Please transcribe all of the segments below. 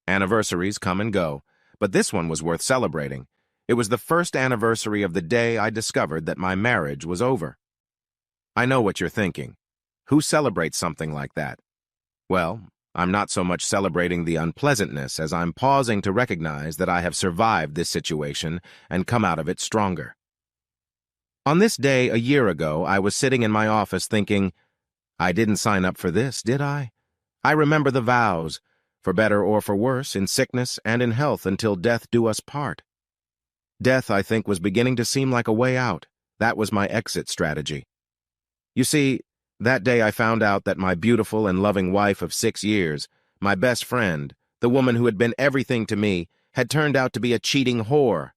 Anniversaries come and go, but this one was worth celebrating. It was the first anniversary of the day I discovered that my marriage was over. I know what you're thinking. Who celebrates something like that? Well, I'm not so much celebrating the unpleasantness as I'm pausing to recognize that I have survived this situation and come out of it stronger. On this day a year ago, I was sitting in my office thinking, I didn't sign up for this, did I? I remember the vows, for better or for worse, in sickness and in health until death do us part. Death, I think, was beginning to seem like a way out. That was my exit strategy. You see, that day I found out that my beautiful and loving wife of 6 years, my best friend, the woman who had been everything to me, had turned out to be a cheating whore.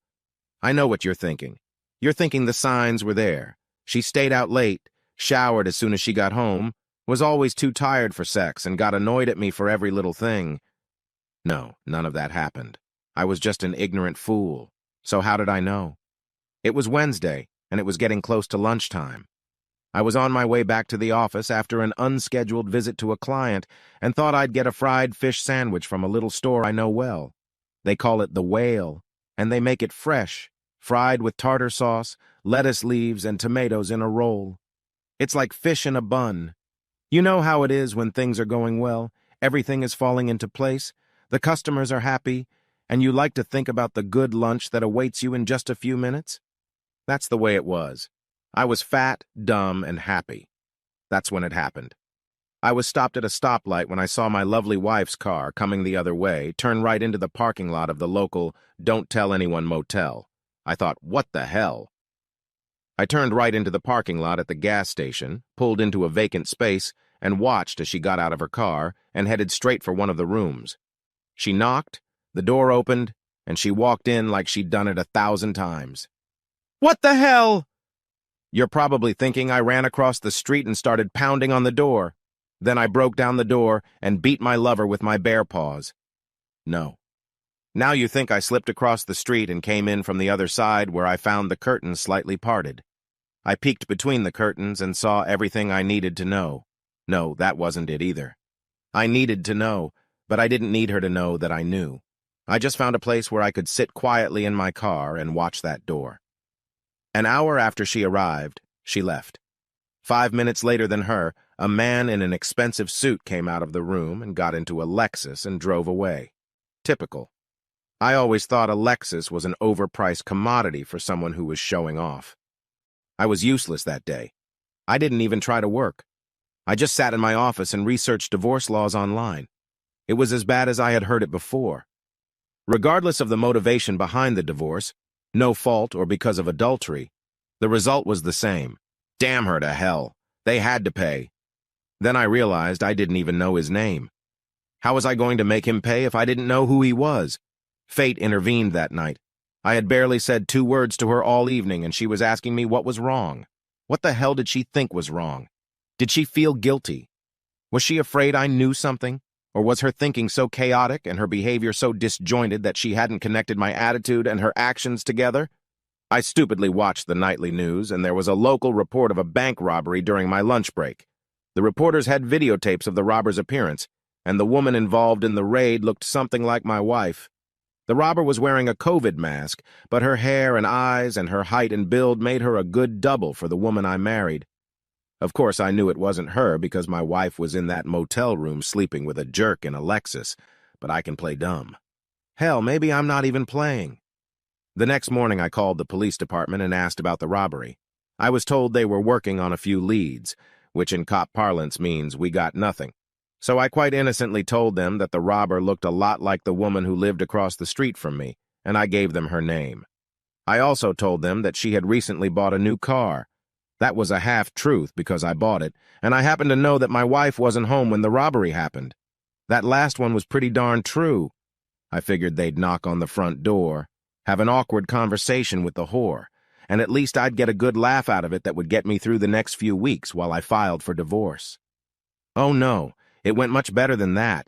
I know what you're thinking. You're thinking the signs were there. She stayed out late, showered as soon as she got home, was always too tired for sex, and got annoyed at me for every little thing. No, none of that happened. I was just an ignorant fool. So how did I know? It was Wednesday, and it was getting close to lunchtime. I was on my way back to the office after an unscheduled visit to a client and thought I'd get a fried fish sandwich from a little store I know well. They call it the Whale, and they make it fresh, fried with tartar sauce, lettuce leaves, and tomatoes in a roll. It's like fish in a bun. You know how it is when things are going well, everything is falling into place, the customers are happy, and you like to think about the good lunch that awaits you in just a few minutes? That's the way it was. I was fat, dumb, and happy. That's when it happened. I was stopped at a stoplight when I saw my lovely wife's car coming the other way turn right into the parking lot of the local Don't Tell Anyone motel. I thought, what the hell? I turned right into the parking lot at the gas station, pulled into a vacant space, and watched as she got out of her car and headed straight for one of the rooms. She knocked, the door opened, and she walked in like she'd done it 1,000 times. What the hell? You're probably thinking I ran across the street and started pounding on the door. Then I broke down the door and beat my lover with my bare paws. No. Now you think I slipped across the street and came in from the other side where I found the curtains slightly parted. I peeked between the curtains and saw everything I needed to know. No, that wasn't it either. I needed to know, but I didn't need her to know that I knew. I just found a place where I could sit quietly in my car and watch that door. An hour after she arrived, she left. 5 minutes later than her, a man in an expensive suit came out of the room and got into a Lexus and drove away. Typical. I always thought a Lexus was an overpriced commodity for someone who was showing off. I was useless that day. I didn't even try to work. I just sat in my office and researched divorce laws online. It was as bad as I had heard it before. Regardless of the motivation behind the divorce, no fault or because of adultery, the result was the same. Damn her to hell. They had to pay. Then I realized I didn't even know his name. How was I going to make him pay if I didn't know who he was? Fate intervened that night. I had barely said 2 words to her all evening, and she was asking me what was wrong. What the hell did she think was wrong? Did she feel guilty? Was she afraid I knew something? Or was her thinking so chaotic and her behavior so disjointed that she hadn't connected my attitude and her actions together? I stupidly watched the nightly news, and there was a local report of a bank robbery during my lunch break. The reporters had videotapes of the robber's appearance, and the woman involved in the raid looked something like my wife. The robber was wearing a COVID mask, but her hair and eyes and her height and build made her a good double for the woman I married. Of course, I knew it wasn't her because my wife was in that motel room sleeping with a jerk in a Lexus, but I can play dumb. Hell, maybe I'm not even playing. The next morning, I called the police department and asked about the robbery. I was told they were working on a few leads, which in cop parlance means we got nothing. So I quite innocently told them that the robber looked a lot like the woman who lived across the street from me, and I gave them her name. I also told them that she had recently bought a new car. That was a half-truth because I bought it, and I happened to know that my wife wasn't home when the robbery happened. That last one was pretty darn true. I figured they'd knock on the front door, have an awkward conversation with the whore, and at least I'd get a good laugh out of it that would get me through the next few weeks while I filed for divorce. Oh no, it went much better than that.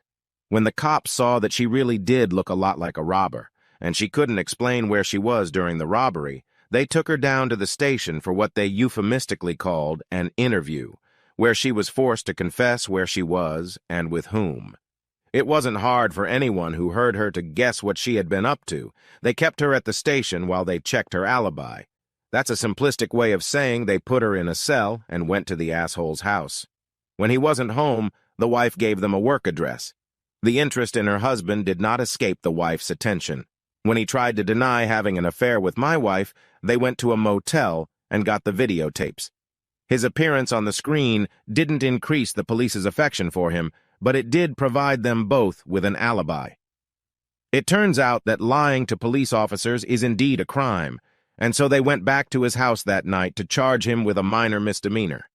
When the cops saw that she really did look a lot like a robber, and she couldn't explain where she was during the robbery, they took her down to the station for what they euphemistically called an interview, where she was forced to confess where she was and with whom. It wasn't hard for anyone who heard her to guess what she had been up to. They kept her at the station while they checked her alibi. That's a simplistic way of saying they put her in a cell and went to the asshole's house. When he wasn't home, the wife gave them a work address. The interest in her husband did not escape the wife's attention. When he tried to deny having an affair with my wife, they went to a motel and got the videotapes. His appearance on the screen didn't increase the police's affection for him, but it did provide them both with an alibi. It turns out that lying to police officers is indeed a crime, and so they went back to his house that night to charge him with a minor misdemeanor.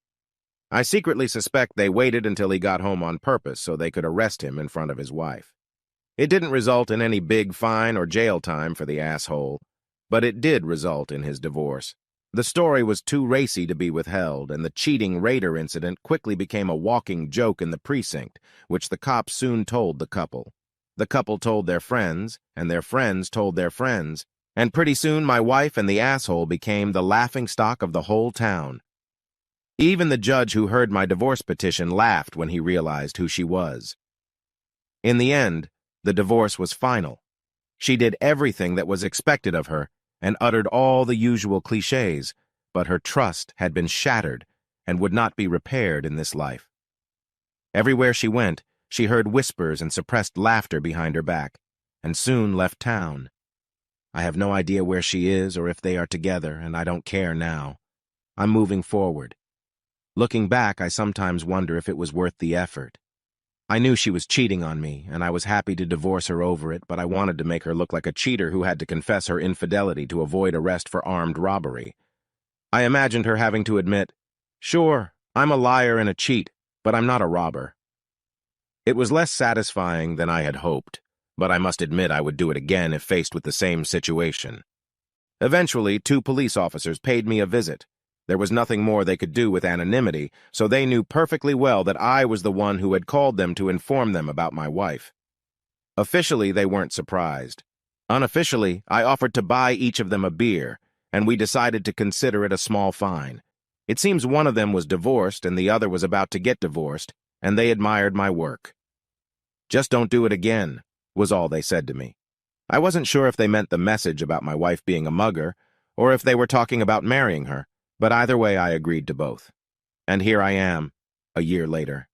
I secretly suspect they waited until he got home on purpose so they could arrest him in front of his wife. It didn't result in any big fine or jail time for the asshole, but it did result in his divorce. The story was too racy to be withheld, and the cheating raider incident quickly became a walking joke in the precinct, which the cops soon told the couple. The couple told their friends, and their friends told their friends, and pretty soon my wife and the asshole became the laughingstock of the whole town. Even the judge who heard my divorce petition laughed when he realized who she was. In the end, the divorce was final. She did everything that was expected of her and uttered all the usual cliches, but her trust had been shattered and would not be repaired in this life. Everywhere she went, she heard whispers and suppressed laughter behind her back, and soon left town. I have no idea where she is or if they are together, and I don't care now. I'm moving forward. Looking back, I sometimes wonder if it was worth the effort. I knew she was cheating on me, and I was happy to divorce her over it, but I wanted to make her look like a cheater who had to confess her infidelity to avoid arrest for armed robbery. I imagined her having to admit, "Sure, I'm a liar and a cheat, but I'm not a robber." It was less satisfying than I had hoped, but I must admit I would do it again if faced with the same situation. Eventually, 2 police officers paid me a visit. There was nothing more they could do with anonymity, so they knew perfectly well that I was the one who had called them to inform them about my wife. Officially, they weren't surprised. Unofficially, I offered to buy each of them a beer, and we decided to consider it a small fine. It seems one of them was divorced and the other was about to get divorced, and they admired my work. "Just don't do it again," was all they said to me. I wasn't sure if they meant the message about my wife being a mugger, or if they were talking about marrying her. But either way, I agreed to both. And here I am, a year later.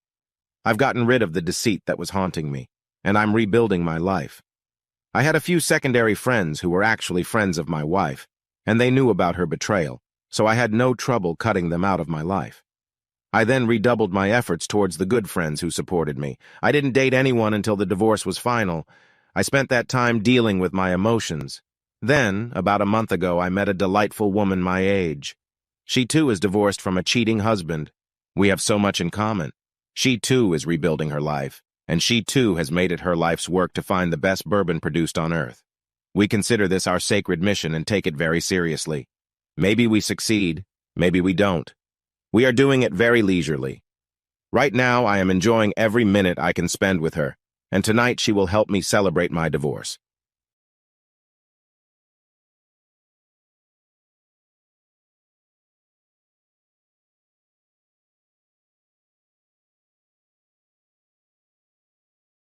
I've gotten rid of the deceit that was haunting me, and I'm rebuilding my life. I had a few secondary friends who were actually friends of my wife, and they knew about her betrayal, so I had no trouble cutting them out of my life. I then redoubled my efforts towards the good friends who supported me. I didn't date anyone until the divorce was final. I spent that time dealing with my emotions. Then, about a month ago, I met a delightful woman my age. She too is divorced from a cheating husband. We have so much in common. She too is rebuilding her life, and she too has made it her life's work to find the best bourbon produced on earth. We consider this our sacred mission and take it very seriously. Maybe we succeed, maybe we don't. We are doing it very leisurely. Right now, I am enjoying every minute I can spend with her, and tonight she will help me celebrate my divorce.